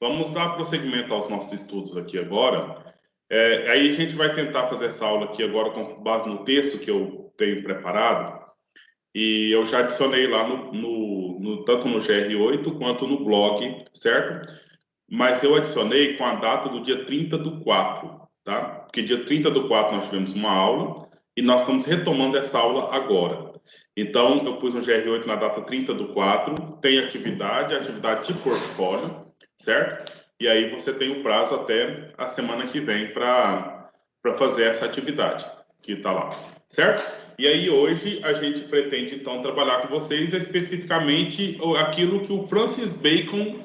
Vamos dar prosseguimento aos nossos estudos aqui agora. Aí a gente vai tentar fazer essa aula aqui agora com base no texto que eu tenho preparado. E eu já adicionei lá tanto no GR8 quanto no blog, certo? Mas eu adicionei com a data do dia 30/4, tá? Porque dia 30/4 nós tivemos uma aula e nós estamos retomando essa aula agora. Então, eu pus no GR8 na data 30/4, tem atividade de portfólio, certo? E aí você tem o prazo até a semana que vem para fazer essa atividade que está lá, certo? E aí hoje a gente pretende então trabalhar com vocês especificamente aquilo que o Francis Bacon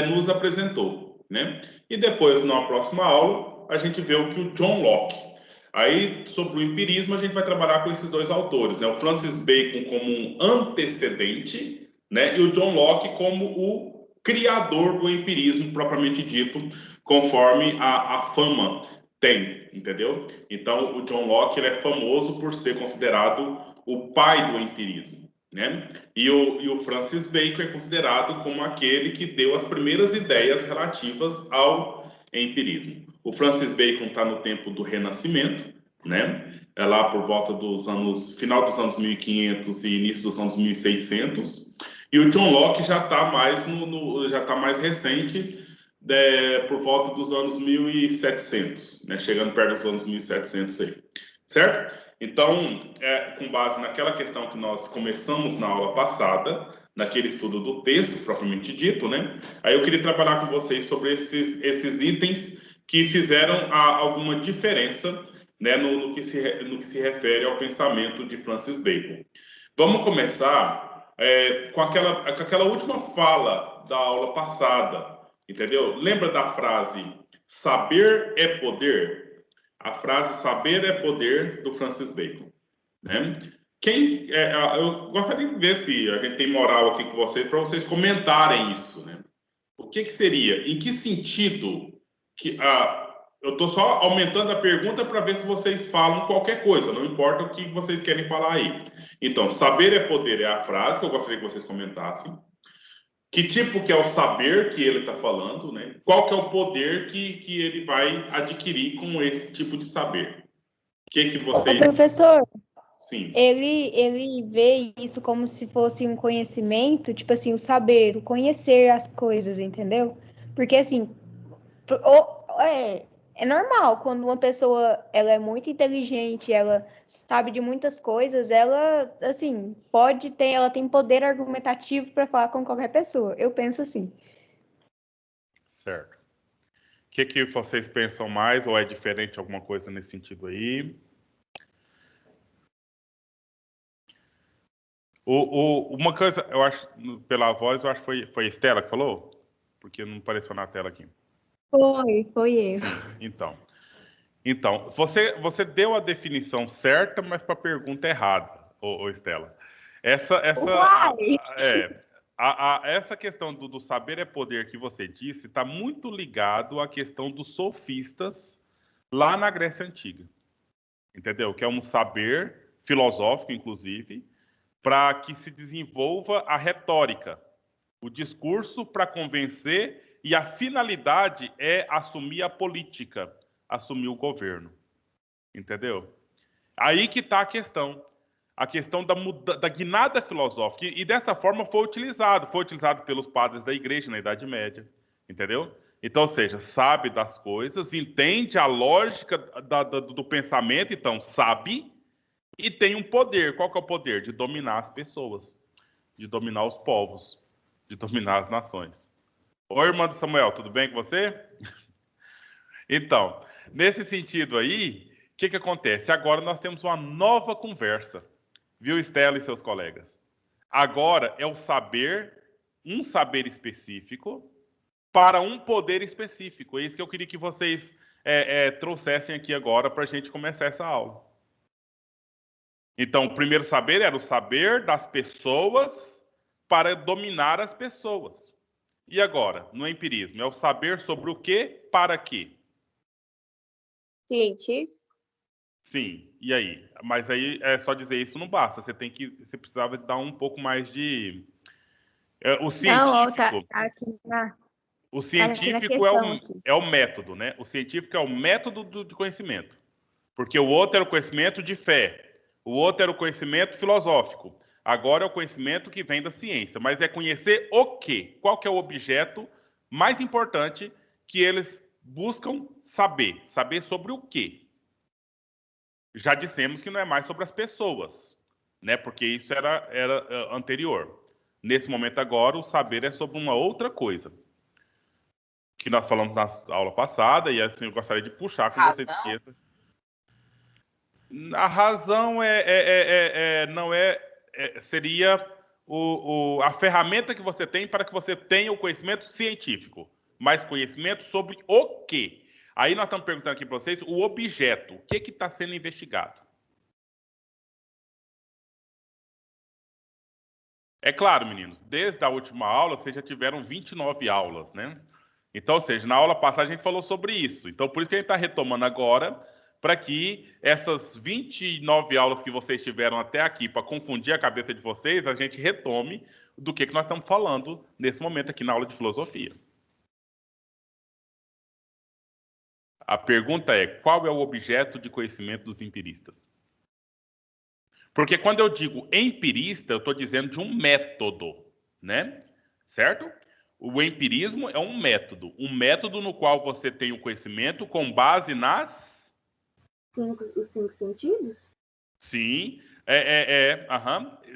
nos apresentou, né? E depois, na próxima aula, a gente vê o que o John Locke. Aí, sobre o empirismo, a gente vai trabalhar com esses dois autores, né? O Francis Bacon como um antecedente, né? E o John Locke como o criador do empirismo, propriamente dito, conforme a fama tem, entendeu? Então, o John Locke ele é famoso por ser considerado o pai do empirismo, né? E o Francis Bacon é considerado como aquele que deu as primeiras ideias relativas ao empirismo. O Francis Bacon está no tempo do Renascimento, né? É lá por volta dos final dos anos 1500 e início dos anos 1600. E o John Locke já está mais recente, por volta dos anos 1700, né? Chegando perto dos anos 1700 aí, certo? Então, com base naquela questão que nós começamos na aula passada, naquele estudo do texto propriamente dito, né? Aí eu queria trabalhar com vocês sobre esses itens que fizeram alguma diferença, né, no que se refere ao pensamento de Francis Bacon. Vamos começar com aquela última fala da aula passada, entendeu? Lembra da frase saber é poder? A frase saber é poder do Francis Bacon, né? Eu gostaria de ver se a gente tem moral aqui com vocês para vocês comentarem isso, né? O que seria? Em que sentido eu estou só aumentando a pergunta para ver se vocês falam qualquer coisa, não importa o que vocês querem falar aí. Então, saber é poder é a frase que eu gostaria que vocês comentassem. Que tipo que é o saber que ele está falando, né? Qual que é o poder que ele vai adquirir com esse tipo de saber? O que vocês... Ô, professor, Sim. ele vê isso como se fosse um conhecimento, tipo assim, o saber, o conhecer as coisas, entendeu? Porque assim, é normal quando uma pessoa ela é muito inteligente, ela sabe de muitas coisas, ela assim ela tem poder argumentativo para falar com qualquer pessoa. Eu penso assim. Certo. O que vocês pensam mais ou é diferente alguma coisa nesse sentido aí? Uma coisa, eu acho, pela voz, eu acho que foi a Estela que falou, porque não apareceu na tela aqui. Foi eu. Sim, então você deu a definição certa, mas para a pergunta errada, Estela. Essa questão do saber é poder que você disse está muito ligado à questão dos sofistas lá na Grécia Antiga, entendeu? Que é um saber filosófico, inclusive, para que se desenvolva a retórica, o discurso para convencer, e a finalidade é assumir a política, assumir o governo. Entendeu? Aí que está a questão da guinada filosófica, e dessa forma foi utilizado pelos padres da igreja na Idade Média, entendeu? Então, ou seja, sabe das coisas, entende a lógica do pensamento, então sabe, e tem um poder. Qual que é o poder? De dominar as pessoas, de dominar os povos, de dominar as nações. Oi, irmã do Samuel, tudo bem com você? Então, nesse sentido aí, o que acontece? Agora nós temos uma nova conversa, viu, Estela e seus colegas? Agora é um saber específico, para um poder específico. É isso que eu queria que vocês trouxessem aqui agora para a gente começar essa aula. Então, o primeiro saber era o saber das pessoas para dominar as pessoas. E agora, no empirismo, é o saber sobre o quê, para quê? Científico? Sim, e aí? Mas aí é só dizer isso não basta. Você precisava dar um pouco mais de... o científico... Não, tá aqui O Aqui na científico questão aqui. é o método, né? O científico é o método de conhecimento. Porque o outro era o conhecimento de fé. O outro era o conhecimento filosófico. Agora é o conhecimento que vem da ciência. Mas é conhecer o quê? Qual que é o objeto mais importante que eles buscam saber? Saber sobre o quê? Já dissemos que não é mais sobre as pessoas, né? Porque isso era anterior. Nesse momento agora, o saber é sobre uma outra coisa. Que nós falamos na aula passada, e assim eu gostaria de puxar com você esqueça. A razão não seria a ferramenta que você tem para que você tenha o conhecimento científico, mas conhecimento sobre o quê? Aí nós estamos perguntando aqui para vocês o objeto, o que está sendo investigado? É claro, meninos, desde a última aula vocês já tiveram 29 aulas, né? Então, ou seja, na aula passada a gente falou sobre isso. Então, por isso que a gente está retomando agora, para que essas 29 aulas que vocês tiveram até aqui, para confundir a cabeça de vocês, a gente retome do que nós estamos falando nesse momento aqui na aula de filosofia. A pergunta é, qual é o objeto de conhecimento dos empiristas? Porque quando eu digo empirista, eu estou dizendo de um método, né? Certo? O empirismo é um método no qual você tem o conhecimento com base nas... Os 5 sentidos? Sim,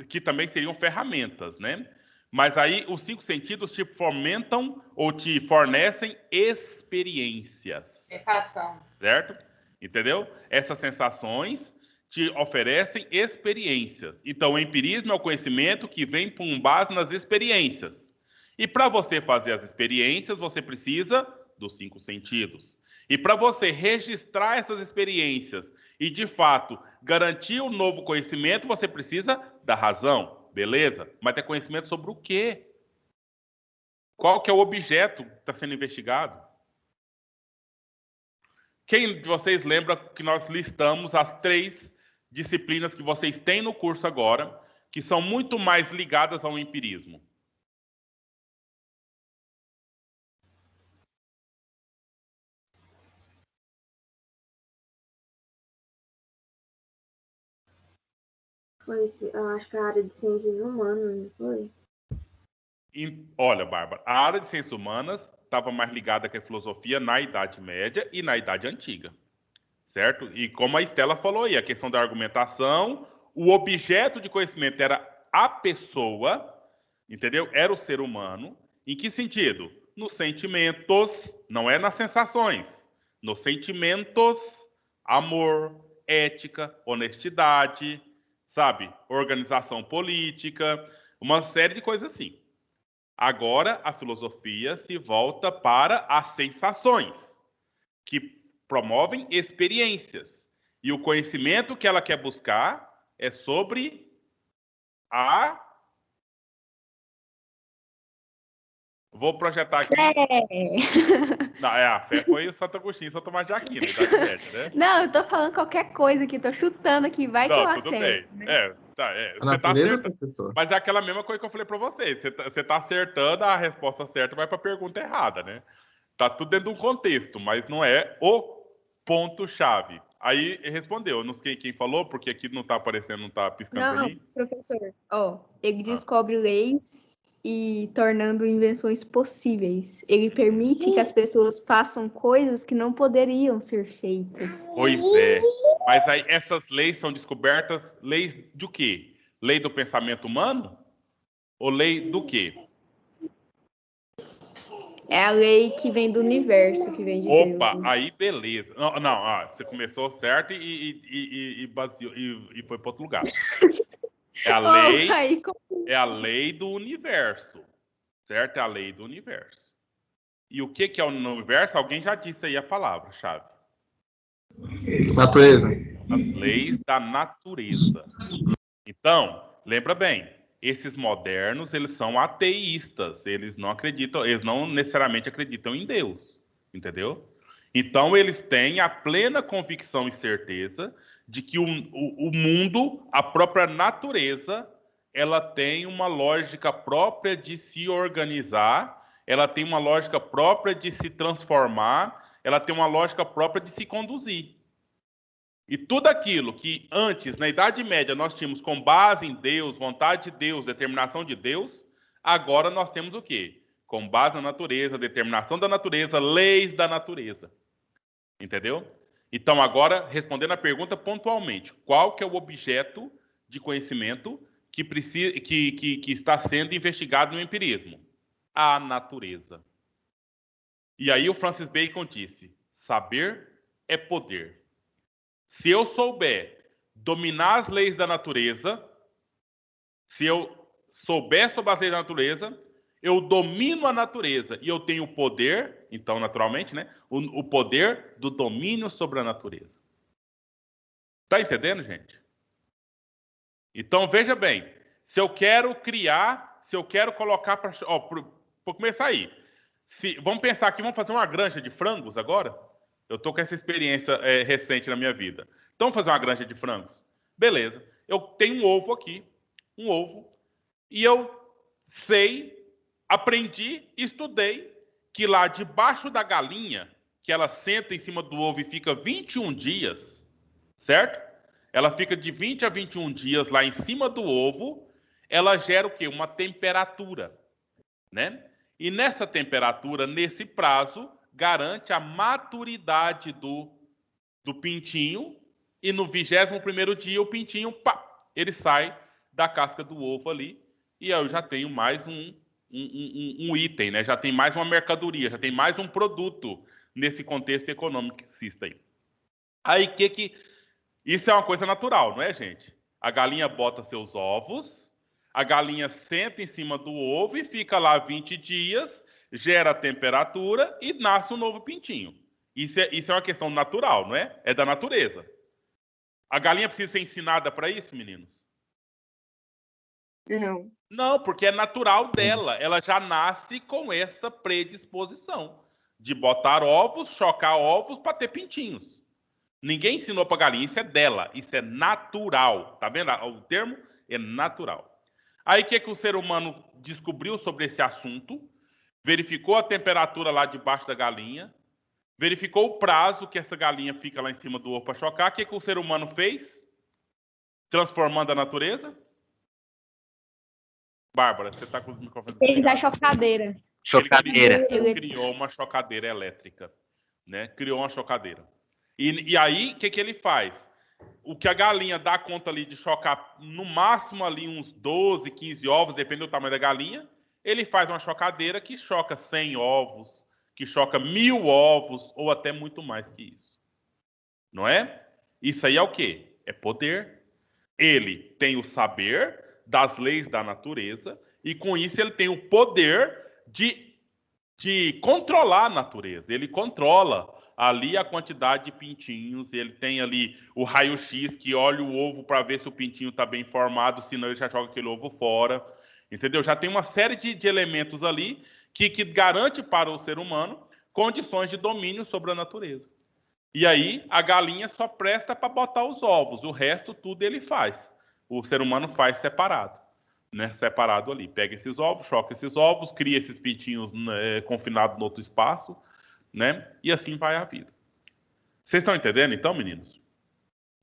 que também seriam ferramentas, né? Mas aí os 5 sentidos te fomentam ou te fornecem experiências. Sensação. Certo? Entendeu? Essas sensações te oferecem experiências. Então, o empirismo é o conhecimento que vem com base nas experiências. E para você fazer as experiências, você precisa dos 5 sentidos. E para você registrar essas experiências e, de fato, garantir um novo conhecimento, você precisa da razão. Beleza? Mas é conhecimento sobre o quê? Qual que é o objeto que está sendo investigado? Quem de vocês lembra que nós listamos as 3 disciplinas que vocês têm no curso agora, que são muito mais ligadas ao empirismo? Foi, eu acho que a área de ciências humanas, não foi? Olha, Bárbara, a área de ciências humanas estava mais ligada com a filosofia na Idade Média e na Idade Antiga, certo? E como a Estela falou aí, a questão da argumentação, o objeto de conhecimento era a pessoa, entendeu? Era o ser humano. Em que sentido? Nos sentimentos, não é nas sensações. Nos sentimentos, amor, ética, honestidade, sabe? Organização política, uma série de coisas assim. Agora, a filosofia se volta para as sensações, que promovem experiências. E o conhecimento que ela quer buscar é sobre a... Vou projetar aqui... Não, a fé foi o Santo Agostinho, Santo Tomás de Aquino, Idade Média, né? Não, eu tô falando qualquer coisa aqui, tô chutando aqui, vai que eu acerto. Bem. Né? Você tá acertando. Mas é aquela mesma coisa que eu falei para vocês. Você tá acertando, a resposta certa vai para a pergunta errada, né? Tá tudo dentro de um contexto, mas não é o ponto-chave. Aí respondeu, não sei quem falou, porque aqui não tá aparecendo, não tá piscando pra mim. Professor, ele descobre leis e tornando invenções possíveis. Ele permite que as pessoas façam coisas que não poderiam ser feitas. Pois é. Mas aí essas leis são descobertas, leis do quê? Lei do pensamento humano? Ou lei do quê? É a lei que vem do universo, que vem de Deus. Opa, aí beleza. Não, você começou certo e baseou, e foi para outro lugar. É a lei do universo, certo? É a lei do universo. E o que é o universo? Alguém já disse aí a palavra-chave. Natureza. As leis da natureza. Então, lembra bem, esses modernos, eles são ateístas, eles não necessariamente acreditam em Deus, entendeu? Então, eles têm a plena convicção e certeza de que o mundo, a própria natureza, ela tem uma lógica própria de se organizar ela tem uma lógica própria de se transformar, ela tem uma lógica própria de se conduzir. E tudo aquilo que antes, na Idade Média, nós tínhamos com base em Deus, vontade de Deus, determinação de Deus, agora nós temos o quê? Com base na natureza, determinação da natureza, leis da natureza. Entendeu? Então, agora, respondendo a pergunta pontualmente, qual que é o objeto de conhecimento que está sendo investigado no empirismo? A natureza. E aí o Francis Bacon disse, saber é poder. Se eu souber dominar as leis da natureza, se eu souber sobre as leis da natureza, eu domino a natureza e eu tenho o poder, então, naturalmente, né? O poder do domínio sobre a natureza. Tá entendendo, gente? Então, veja bem, se eu quero criar, se eu quero colocar para... Vou começar aí. Vamos pensar aqui, vamos fazer uma granja de frangos agora? Eu estou com essa experiência recente na minha vida. Então, vamos fazer uma granja de frangos? Beleza. Eu tenho um ovo aqui, um ovo, e eu aprendi, estudei, que lá debaixo da galinha, que ela senta em cima do ovo e fica 21 dias, certo? Ela fica de 20 a 21 dias lá em cima do ovo, ela gera o quê? Uma temperatura, né? E nessa temperatura, nesse prazo, garante a maturidade do pintinho, e no 21º dia o pintinho, ele sai da casca do ovo ali, e aí eu já tenho mais um item, né? Já tem mais uma mercadoria, já tem mais um produto nesse contexto econômico que existe aí. Aí isso é uma coisa natural, não é, gente? A galinha bota seus ovos, a galinha senta em cima do ovo e fica lá 20 dias, gera temperatura e nasce um novo pintinho. Isso é uma questão natural, não é? É da natureza. A galinha precisa ser ensinada para isso, meninos? Não. Não, porque é natural dela. Ela já nasce com essa predisposição de botar ovos, chocar ovos para ter pintinhos. Ninguém ensinou para a galinha, isso é dela, isso é natural. Tá vendo? O termo é natural. Aí o que o ser humano descobriu sobre esse assunto? Verificou a temperatura lá debaixo da galinha, verificou o prazo que essa galinha fica lá em cima do ovo para chocar. O que o ser humano fez? Transformando a natureza? Bárbara, você está com os microfones Fez a desligados. chocadeira. Chocadeira. Ele criou uma chocadeira elétrica, né? Criou uma chocadeira. E aí, o que ele faz? O que a galinha dá conta ali de chocar, no máximo ali uns 12, 15 ovos, depende do tamanho da galinha, ele faz uma chocadeira que choca 100 ovos, que choca 1000 ovos, ou até muito mais que isso. Não é? Isso aí é o quê? É poder. Ele tem o saber das leis da natureza, e com isso ele tem o poder de controlar a natureza. Ele controla ali a quantidade de pintinhos, ele tem ali o raio-x que olha o ovo para ver se o pintinho está bem formado, senão ele já joga aquele ovo fora. Entendeu? Já tem uma série de elementos ali que garante para o ser humano condições de domínio sobre a natureza. E aí a galinha só presta para botar os ovos, o resto tudo ele faz. O ser humano faz separado, né? Separado ali. Pega esses ovos, choca esses ovos, cria esses pintinhos confinados no outro espaço, né? E assim vai a vida. Vocês estão entendendo, então, meninos?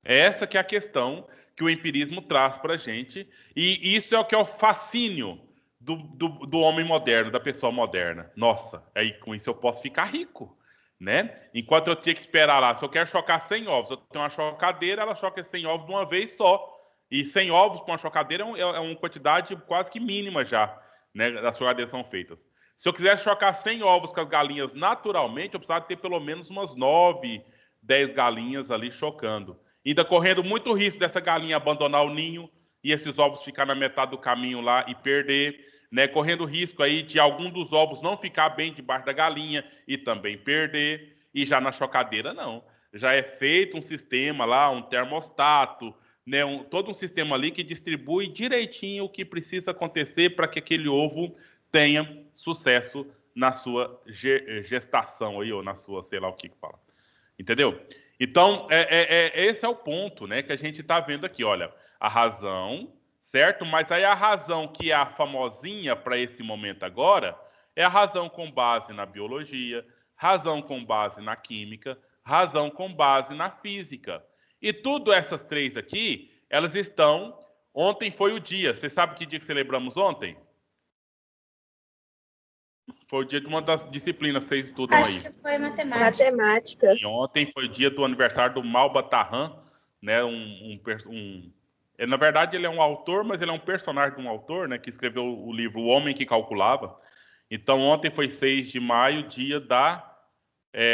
Essa que é a questão que o empirismo traz para a gente, e isso é o que é o fascínio do homem moderno, da pessoa moderna. Nossa, aí com isso eu posso ficar rico, né? Enquanto eu tinha que esperar lá, se eu quero chocar 100 ovos, eu tenho uma chocadeira, ela choca 100 ovos de uma vez só. E 100 ovos com uma chocadeira é uma quantidade quase que mínima já, né? As chocadeiras são feitas. Se eu quisesse chocar 100 ovos com as galinhas naturalmente, eu precisava ter pelo menos umas 9, 10 galinhas ali chocando. Ainda correndo muito risco dessa galinha abandonar o ninho e esses ovos ficar na metade do caminho lá e perder, né? Correndo risco aí de algum dos ovos não ficar bem debaixo da galinha e também perder. E já na chocadeira, não. Já é feito um sistema lá, um termostato, né? Todo um sistema ali que distribui direitinho o que precisa acontecer para que aquele ovo tenha sucesso na sua gestação aí, ou na sua, sei lá o que fala. Entendeu? Então, esse é o ponto, né, que a gente está vendo aqui. Olha, a razão, certo? Mas aí a razão que é a famosinha para esse momento agora É a razão com base na biologia, razão com base na química, razão com base na física. E tudo essas três aqui, elas estão... Ontem foi o dia. Você sabe que dia que celebramos ontem? Foi o dia de uma das disciplinas que vocês estudam aí. Acho que foi matemática. Matemática. E ontem foi o dia do aniversário do Malba Tahan, né? Na verdade, ele é um autor, mas ele é um personagem de um autor, né? Que escreveu o livro O Homem que Calculava. Então, ontem foi 6 de maio,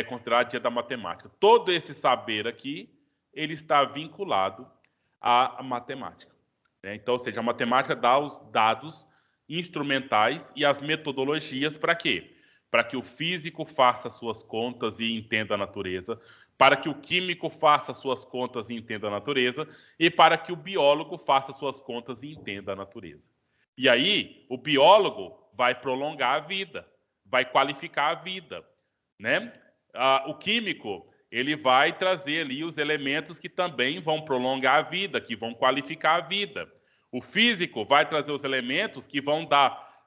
considerado dia da matemática. Todo esse saber aqui, ele está vinculado à matemática, né? Então, ou seja, a matemática dá os dados instrumentais e as metodologias para quê? Para que o físico faça suas contas e entenda a natureza, para que o químico faça suas contas e entenda a natureza, e para que o biólogo faça suas contas e entenda a natureza. E aí, o biólogo vai prolongar a vida, vai qualificar a vida, né? O químico, ele vai trazer ali os elementos que também vão prolongar a vida, que vão qualificar a vida. O físico vai trazer os elementos que vão dar,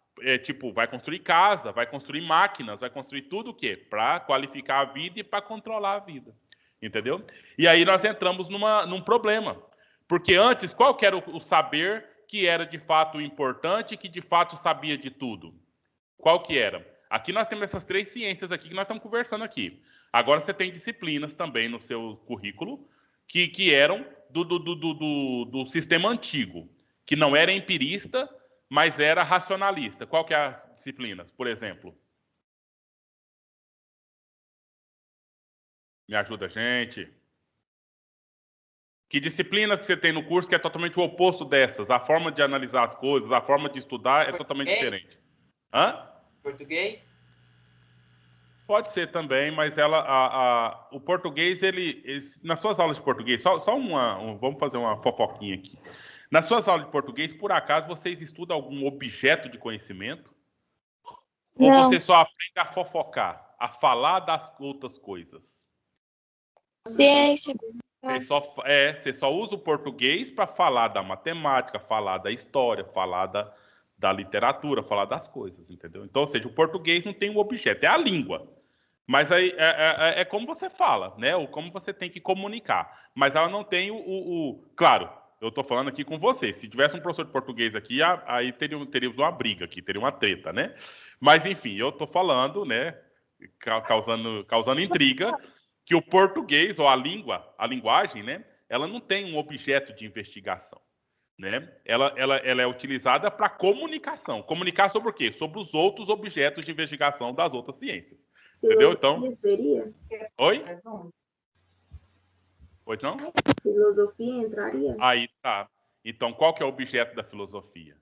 vai construir casa, vai construir máquinas, vai construir tudo o quê? Para qualificar a vida e para controlar a vida. Entendeu? E aí nós entramos num problema. Porque antes, qual que era o saber que era de fato importante e que de fato sabia de tudo? Qual que era? Aqui nós temos essas três ciências aqui que nós estamos conversando aqui. Agora você tem disciplinas também no seu currículo que eram do sistema antigo, que não era empirista, mas era racionalista. Qual que é as disciplinas, por exemplo? Me ajuda, gente. Que disciplina que você tem no curso que é totalmente o oposto dessas? A forma de analisar as coisas, a forma de estudar é totalmente diferente. Hã? Português? Pode ser também, mas o português, nas suas aulas de português, vamos fazer uma fofoquinha aqui. Nas suas aulas de português, por acaso, vocês estudam algum objeto de conhecimento? Ou Não. você só aprende a fofocar, a falar das outras coisas? Ciência. Você só usa o português para falar da matemática, falar da história, falar da literatura, falar das coisas, entendeu? Então, ou seja, o português não tem um objeto, é a língua. Mas aí é como você fala, né? Ou como você tem que comunicar. Mas ela não tem Claro, eu estou falando aqui com você. Se tivesse um professor de português aqui, aí teríamos uma briga aqui, teria uma treta, né? Mas, enfim, eu estou falando, né? Causando intriga, que o português, ou a linguagem, né? Ela não tem um objeto de investigação, né? Ela é utilizada para comunicação. Comunicar sobre o quê? Sobre os outros objetos de investigação das outras ciências. Entendeu? Então. Seria? Oi? Pois não? Filosofia entraria? Aí tá. Então, qual que é o objeto da filosofia?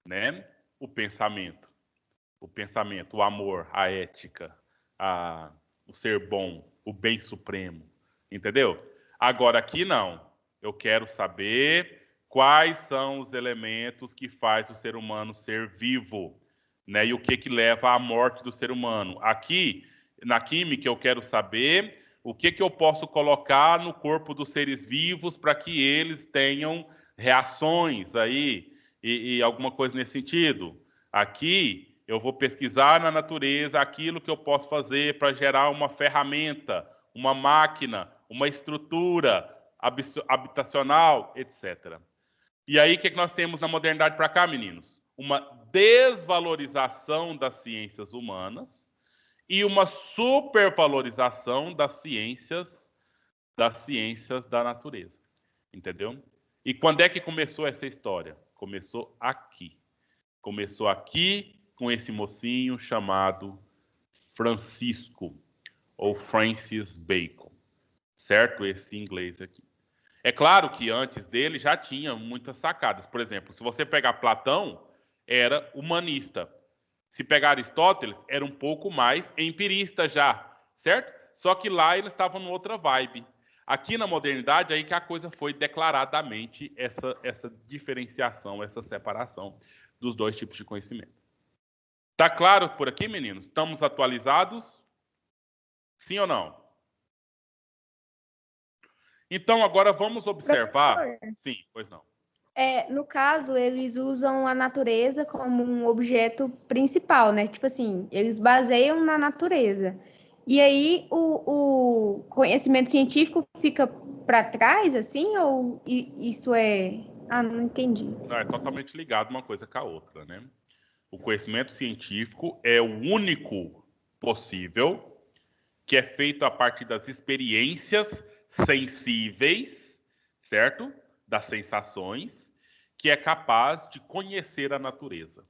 Né? O pensamento. O pensamento, o amor, a ética, o ser bom, o bem supremo. Entendeu? Agora, aqui não. Eu quero saber quais são os elementos que faz o ser humano ser vivo, né? E o que leva à morte do ser humano. Aqui, na química, eu quero saber o que eu posso colocar no corpo dos seres vivos para que eles tenham reações aí e alguma coisa nesse sentido. Aqui, eu vou pesquisar na natureza aquilo que eu posso fazer para gerar uma ferramenta, uma máquina, uma estrutura habitacional, etc. E aí, o que nós temos na modernidade para cá, meninos? Uma desvalorização das ciências humanas e uma supervalorização das ciências da natureza. Entendeu? E quando é que começou essa história? Começou aqui. Começou aqui com esse mocinho chamado Francisco, ou Francis Bacon. Certo? Esse inglês aqui. É claro que antes dele já tinha muitas sacadas. Por exemplo, se você pegar Platão, era humanista. Se pegar Aristóteles, era um pouco mais empirista já, certo? Só que lá eles estavam em outra vibe. Aqui na modernidade, aí que a coisa foi declaradamente essa diferenciação, essa separação dos dois tipos de conhecimento. Tá claro por aqui, meninos? Estamos atualizados? Sim ou não? Então, agora vamos observar... Professor. Sim, pois não. No caso, eles usam a natureza como um objeto principal, né? Tipo assim, eles baseiam na natureza. E aí o conhecimento científico fica para trás, assim, ou isso é. Ah, não entendi. Não, é totalmente ligado uma coisa com a outra, né? O conhecimento científico é o único possível que é feito a partir das experiências sensíveis, certo? Das sensações, que é capaz de conhecer a natureza.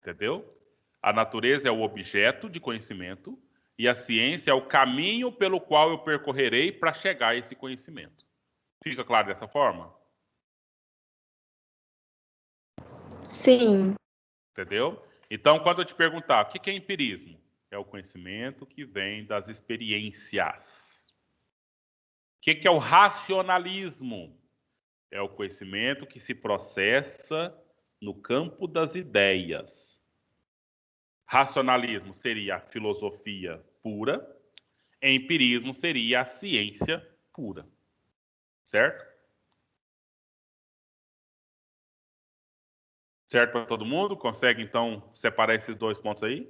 Entendeu? A natureza é o objeto de conhecimento e a ciência é o caminho pelo qual eu percorrerei para chegar a esse conhecimento. Fica claro dessa forma? Sim. Entendeu? Então, quando eu te perguntar, o que é empirismo? É o conhecimento que vem das experiências. O que é o racionalismo? É o conhecimento que se processa no campo das ideias. Racionalismo seria a filosofia pura, empirismo seria a ciência pura. Certo? Certo para todo mundo? Consegue, então, separar esses dois pontos aí?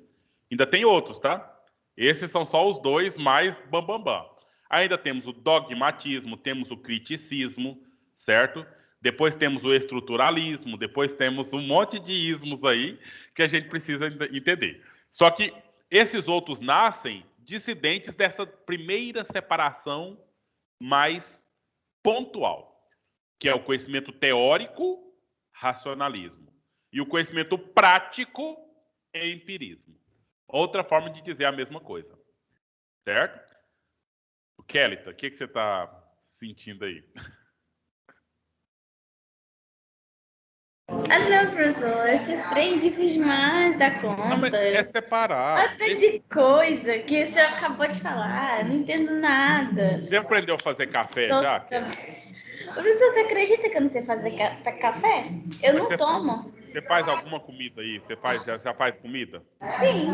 Ainda tem outros, tá? Esses são só os dois mais bambambam. Ainda temos o dogmatismo, temos o criticismo, certo? Depois temos o estruturalismo, depois temos um monte de ismos aí que a gente precisa entender. Só que esses outros nascem dissidentes dessa primeira separação mais pontual, que é o conhecimento teórico, racionalismo, e o conhecimento prático, empirismo. Outra forma de dizer a mesma coisa. Certo? Kelita, o que você está sentindo aí? Ah, não, professor, esses trem difícil demais da conta. É separado. Até de coisa que o senhor acabou de falar, não entendo nada. Você aprendeu a fazer café já, Kelita? Professor, você acredita que eu não sei fazer café? Eu Mas não tomo. Você faz alguma comida aí? Você já faz comida? Sim.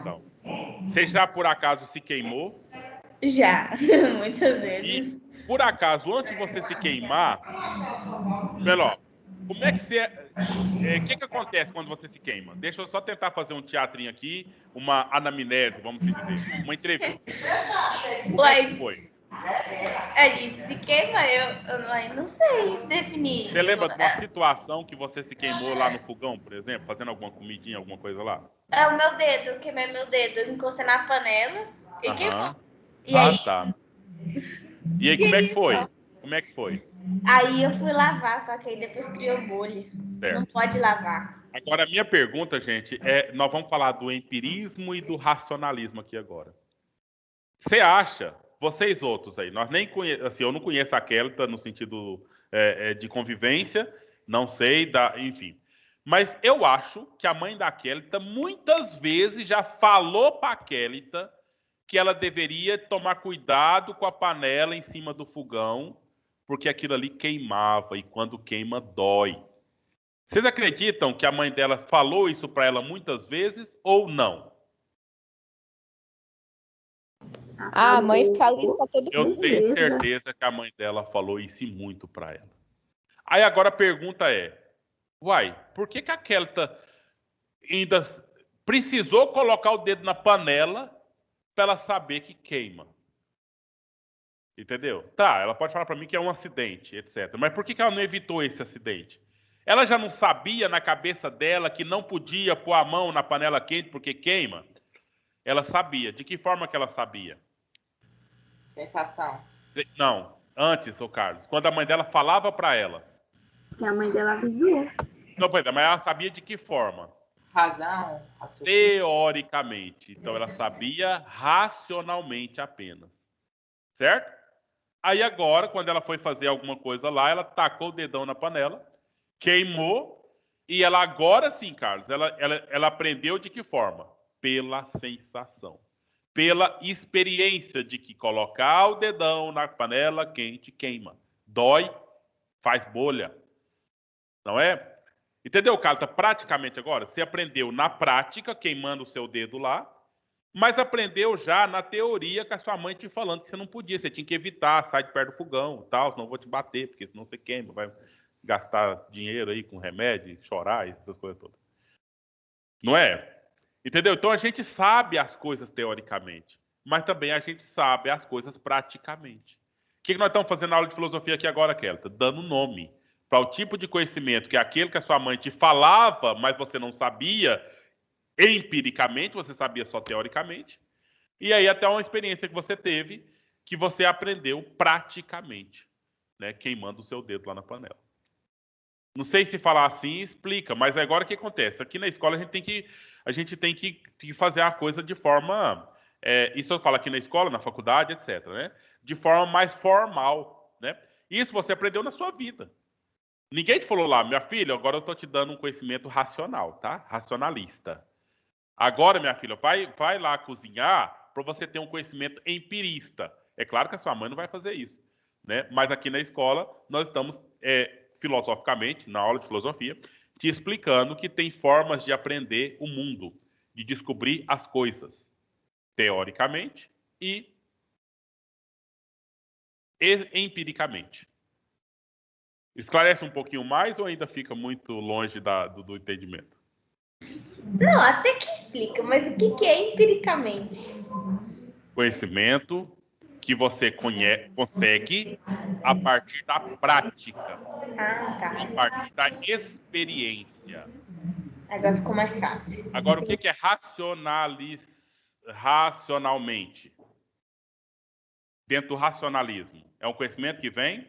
Então. Você já por acaso se queimou? Já, muitas vezes. E por acaso, antes de você se queimar, melhor, como é que você. O que acontece quando você se queima? Deixa eu só tentar fazer um teatrinho aqui, uma anamnese, vamos dizer, uma entrevista. Como é que foi? A gente se queima, eu não sei definir Você isso. lembra de uma situação que você se queimou lá no fogão, por exemplo, fazendo alguma comidinha, alguma coisa lá? É o meu dedo, eu queimei meu dedo, encostei na panela e queimou. E Ah, aí, tá. E aí, como é que foi? Como é que foi? Aí eu fui lavar, só que aí depois criou bolha. Certo. Não pode lavar. Agora, a minha pergunta, gente, nós vamos falar do empirismo e do racionalismo aqui agora. Você acha, vocês outros aí, nós nem assim, eu não conheço a Kelita no sentido de convivência, não sei, enfim. Mas eu acho que a mãe da Kelita muitas vezes já falou para a Kelita que ela deveria tomar cuidado com a panela em cima do fogão, porque aquilo ali queimava e quando queima dói. Vocês acreditam que a mãe dela falou isso para ela muitas vezes ou não? A mãe fala isso para todo mundo. Eu tenho certeza que a mãe dela falou isso muito para ela. Aí agora a pergunta é, uai, por que a Kelita ainda precisou colocar o dedo na panela para ela saber que queima? Entendeu? Tá, ela pode falar para mim que é um acidente, etc. Mas por que ela não evitou esse acidente? Ela já não sabia na cabeça dela que não podia pôr a mão na panela quente porque queima? Ela sabia. De que forma que ela sabia? Sensação. Não, antes, ô Carlos, quando a mãe dela falava para ela. Que a mãe dela avisou. Não, pois é, mas ela sabia de que forma? Razão. Teoricamente. Então ela sabia racionalmente apenas. Certo? Aí agora, quando ela foi fazer alguma coisa lá, ela tacou o dedão na panela, queimou, e ela agora sim, Carlos, ela aprendeu de que forma? Pela sensação. Pela experiência de que colocar o dedão na panela quente queima. Dói, faz bolha. Não é? Entendeu, Carlos? Praticamente agora, você aprendeu na prática, queimando o seu dedo lá, mas aprendeu já na teoria com a sua mãe te falando que você não podia, você tinha que evitar, sai de perto do fogão, tal, senão eu vou te bater, porque senão você queima. gastar dinheiro aí com remédio, chorar, essas coisas todas. Não é? Entendeu? Então a gente sabe as coisas teoricamente, mas também a gente sabe as coisas praticamente. O que nós estamos fazendo na aula de filosofia aqui agora, Kelly? Dando nome para o tipo de conhecimento que é aquele que a sua mãe te falava, mas você não sabia empiricamente, você sabia só teoricamente. E aí até uma experiência que você teve, que você aprendeu praticamente, né? Queimando o seu dedo lá na panela. Não sei se falar assim explica, mas agora o que acontece? Aqui na escola a gente tem que fazer a coisa de forma... isso eu falo aqui na escola, na faculdade, etc., né? De forma mais formal, né? Isso você aprendeu na sua vida. Ninguém te falou lá, minha filha, agora eu estou te dando um conhecimento racional, tá? Racionalista. Agora, minha filha, vai lá cozinhar para você ter um conhecimento empirista. É claro que a sua mãe não vai fazer isso, né? Mas aqui na escola nós estamos, filosoficamente, na aula de filosofia, te explicando que tem formas de aprender o mundo, de descobrir as coisas, teoricamente e empiricamente. Esclarece um pouquinho mais ou ainda fica muito longe do entendimento? Não, até que explica, mas o que é empiricamente? Conhecimento que você consegue a partir da prática, Ah, tá. a partir da experiência. Agora ficou mais fácil. Agora, o que é racionalmente? Dentro do racionalismo. É um conhecimento que vem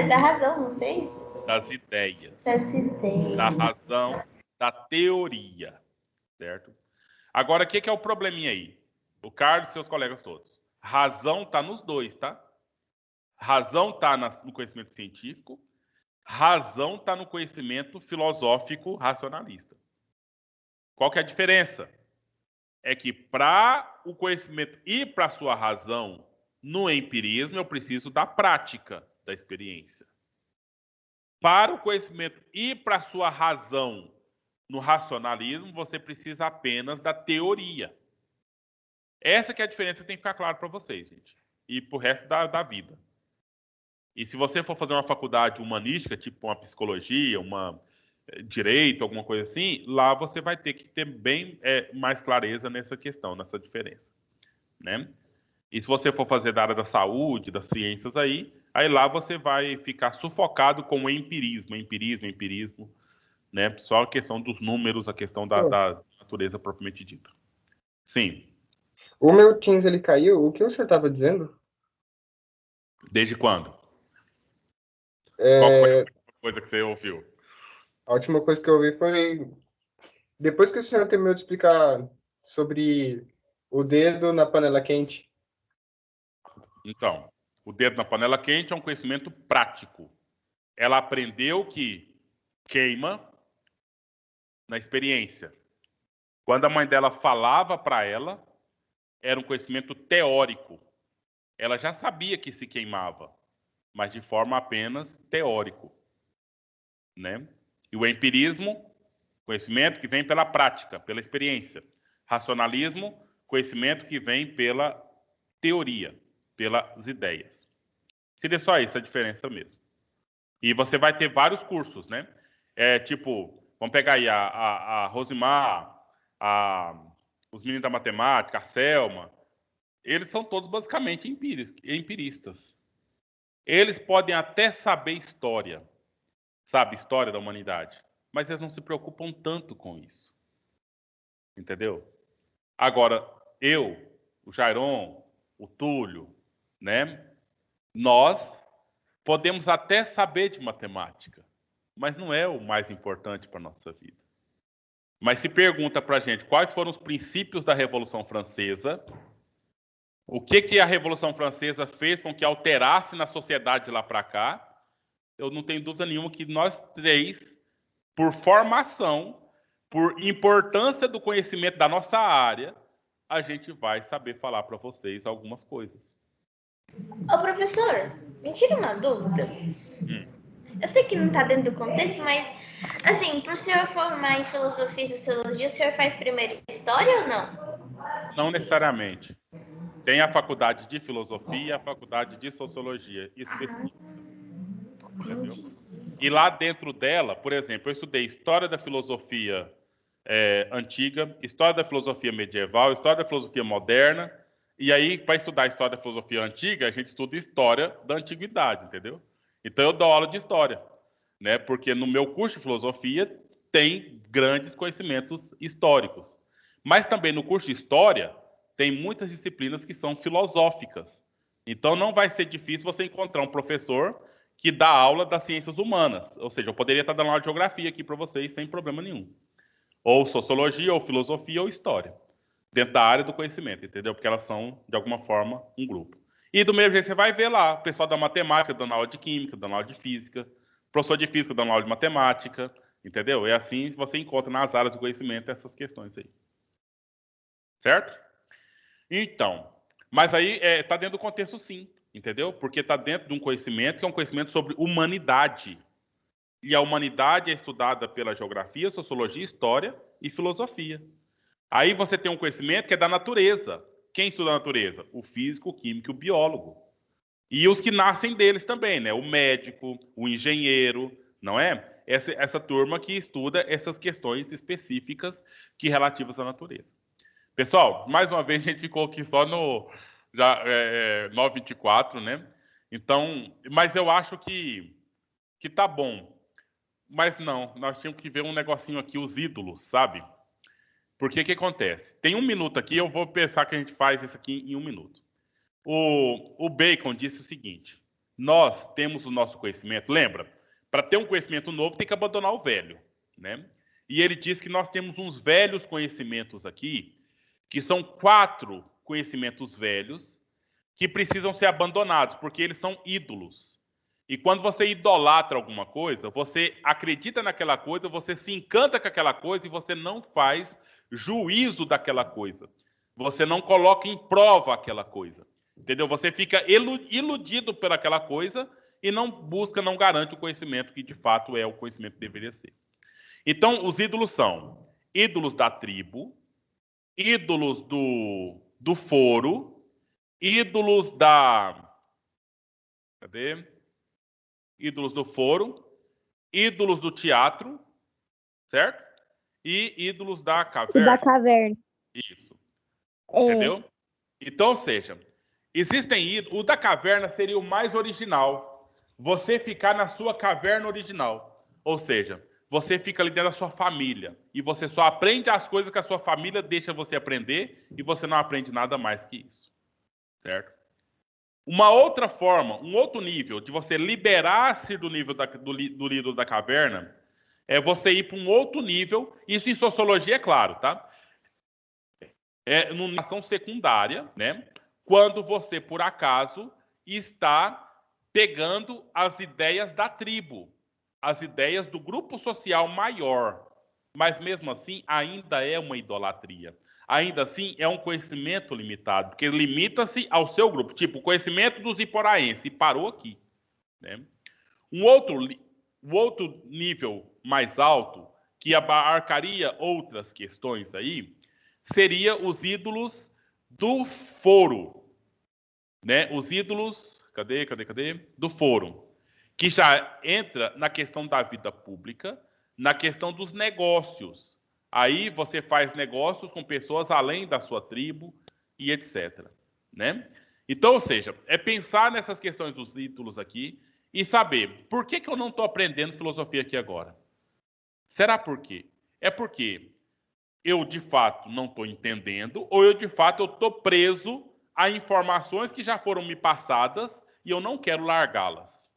Dá razão, não sei. das ideias, Das ideias. da razão, da teoria, certo? Agora, o que é o probleminha aí? O Carlos e seus colegas todos. Razão está nos dois, tá? Razão está no conhecimento científico, razão está no conhecimento filosófico racionalista. Qual que é a diferença? É que para o conhecimento ir para a sua razão no empirismo, eu preciso da prática, da experiência. Para o conhecimento ir para a sua razão no racionalismo, você precisa apenas da teoria. Essa que é a diferença que tem que ficar claro para vocês, gente. E para o resto da vida. E se você for fazer uma faculdade humanística, tipo uma psicologia, uma direito, alguma coisa assim, lá você vai ter que ter bem mais clareza nessa questão, nessa diferença, né? E se você for fazer da área da saúde, das ciências aí lá você vai ficar sufocado com o empirismo, né? Só a questão dos números, a questão da natureza propriamente dita. Sim. O meu Teams, ele caiu. O que o senhor estava dizendo? Desde quando? Qual foi a coisa que você ouviu? A última coisa que eu ouvi foi... Depois que o senhor terminou de explicar sobre o dedo na panela quente. Então, o dedo na panela quente é um conhecimento prático. Ela aprendeu que queima na experiência. Quando a mãe dela falava para ela, era um conhecimento teórico. Ela já sabia que se queimava, mas de forma apenas teórico, né? E o empirismo, conhecimento que vem pela prática, pela experiência. Racionalismo, conhecimento que vem pela teoria, pelas ideias. Seria só isso a diferença mesmo. E você vai ter vários cursos, né? Tipo, vamos pegar aí a Rosimar, os meninos da matemática, a Selma. Eles são todos basicamente empiristas. Eles podem até saber história, sabe, história da humanidade, mas eles não se preocupam tanto com isso. Entendeu? Agora, eu, o Jairon, o Túlio, né? Nós podemos até saber de matemática, mas não é o mais importante para a nossa vida. Mas se pergunta para a gente quais foram os princípios da Revolução Francesa, o que a Revolução Francesa fez com que alterasse na sociedade de lá para cá, eu não tenho dúvida nenhuma que nós três, por formação, por importância do conhecimento da nossa área, a gente vai saber falar para vocês algumas coisas. Ô, professor, me tira uma dúvida. Eu sei que não está dentro do contexto, mas, assim, para o senhor formar em filosofia e sociologia, o senhor faz primeiro história ou não? Não necessariamente. Tem a faculdade de filosofia e a faculdade de sociologia específica. Entendi. E lá dentro dela, por exemplo, eu estudei História da Filosofia Antiga, História da Filosofia Medieval, História da Filosofia Moderna, e aí, para estudar História da Filosofia Antiga, a gente estuda História da Antiguidade, entendeu? Então, eu dou aula de História, né? Porque no meu curso de Filosofia tem grandes conhecimentos históricos. Mas também no curso de História tem muitas disciplinas que são filosóficas. Então, não vai ser difícil você encontrar um professor que dá aula das ciências humanas. Ou seja, eu poderia estar dando aula de geografia aqui para vocês sem problema nenhum. Ou sociologia, ou filosofia, ou história. Dentro da área do conhecimento, entendeu? Porque elas são, de alguma forma, um grupo. E do mesmo jeito você vai ver lá o pessoal da matemática dando aula de química, dando aula de física, professor de física dando aula de matemática, entendeu? É assim que você encontra nas áreas do conhecimento essas questões aí. Certo? Então, mas aí está dentro do contexto sim, entendeu? Porque está dentro de um conhecimento que é um conhecimento sobre humanidade. E a humanidade é estudada pela geografia, sociologia, história e filosofia. Aí você tem um conhecimento que é da natureza. Quem estuda a natureza? O físico, o químico e o biólogo. E os que nascem deles também, né? O médico, o engenheiro, não é? Essa turma que estuda essas questões específicas que relativas à natureza. Pessoal, mais uma vez a gente ficou aqui só no 9:24, né? Então, mas eu acho que tá bom. Mas não, nós tínhamos que ver um negocinho aqui, os ídolos, sabe? Porque o que acontece? Tem 1 minuto aqui, eu vou pensar que a gente faz isso aqui em 1 minuto. O Bacon disse o seguinte: nós temos o nosso conhecimento, lembra? Para ter um conhecimento novo, tem que abandonar o velho, né? E ele diz que nós temos uns velhos conhecimentos aqui, que são 4 conhecimentos velhos, que precisam ser abandonados, porque eles são ídolos. E quando você idolatra alguma coisa, você acredita naquela coisa, você se encanta com aquela coisa e você não faz juízo daquela coisa. Você não coloca em prova aquela coisa. Entendeu? Você fica iludido por aquela coisa e não busca, não garante o conhecimento que de fato é o conhecimento que deveria ser. Então, os ídolos são ídolos da tribo, ídolos do foro, ídolos da... Cadê? Ídolos do foro, ídolos do teatro, certo? E ídolos da caverna. Da caverna. Isso. É. Entendeu? Então, ou seja, existem ídolos. O da caverna seria o mais original. Você ficar na sua caverna original. Ou seja, você fica ali dentro da sua família. E você só aprende as coisas que a sua família deixa você aprender. E você não aprende nada mais que isso. Certo? Uma outra forma, um outro nível de você liberar-se do nível do ídolo da caverna é você ir para um outro nível. Isso em sociologia é claro, tá? É numa ação secundária, né? Quando você, por acaso, está pegando as ideias da tribo, as ideias do grupo social maior. Mas mesmo assim, ainda é uma idolatria. Ainda assim, é um conhecimento limitado, porque limita-se ao seu grupo. Tipo, o conhecimento dos iporaenses, e parou aqui. Né? Um outro nível mais alto, que abarcaria outras questões aí, seria os ídolos do foro. Né? Os ídolos, cadê? Do foro. Que já entra na questão da vida pública, na questão dos negócios. Aí você faz negócios com pessoas além da sua tribo e etc. Né? Então, ou seja, é pensar nessas questões dos ídolos aqui e saber por que eu não estou aprendendo filosofia aqui agora. Será por quê? É porque eu, de fato, não estou entendendo ou eu, de fato, estou preso a informações que já foram me passadas e eu não quero largá-las.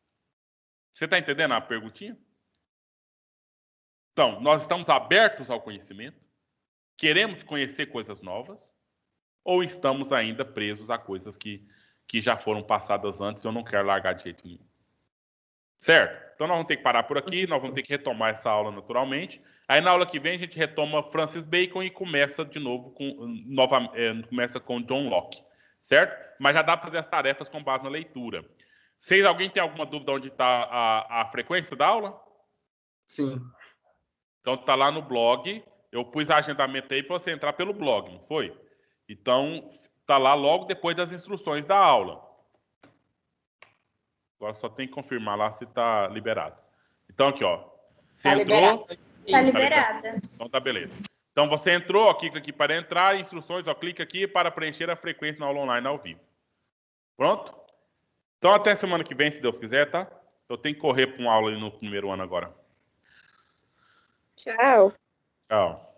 Você está entendendo a perguntinha? Então, nós estamos abertos ao conhecimento? Queremos conhecer coisas novas? Ou estamos ainda presos a coisas que já foram passadas antes e eu não quero largar de jeito nenhum? Certo? Então, nós vamos ter que parar por aqui, nós vamos ter que retomar essa aula naturalmente. Aí, na aula que vem, a gente retoma Francis Bacon e começa de novo começa com John Locke. Certo? Mas já dá para fazer as tarefas com base na leitura. Alguém tem alguma dúvida onde está a frequência da aula? Sim. Então está lá no blog. Eu pus agendamento aí para você entrar pelo blog, não foi? Então está lá logo depois das instruções da aula. Agora só tem que confirmar lá se tá liberado. Então, aqui, ó. Você Tá entrou... liberado. Tá liberada. Então tá beleza. Então você entrou, ó, clica aqui para entrar, instruções, ó, clica aqui para preencher a frequência na aula online ao vivo. Pronto? Então até semana que vem, se Deus quiser, tá? Eu tenho que correr para uma aula ali no primeiro ano agora. Tchau. Tchau.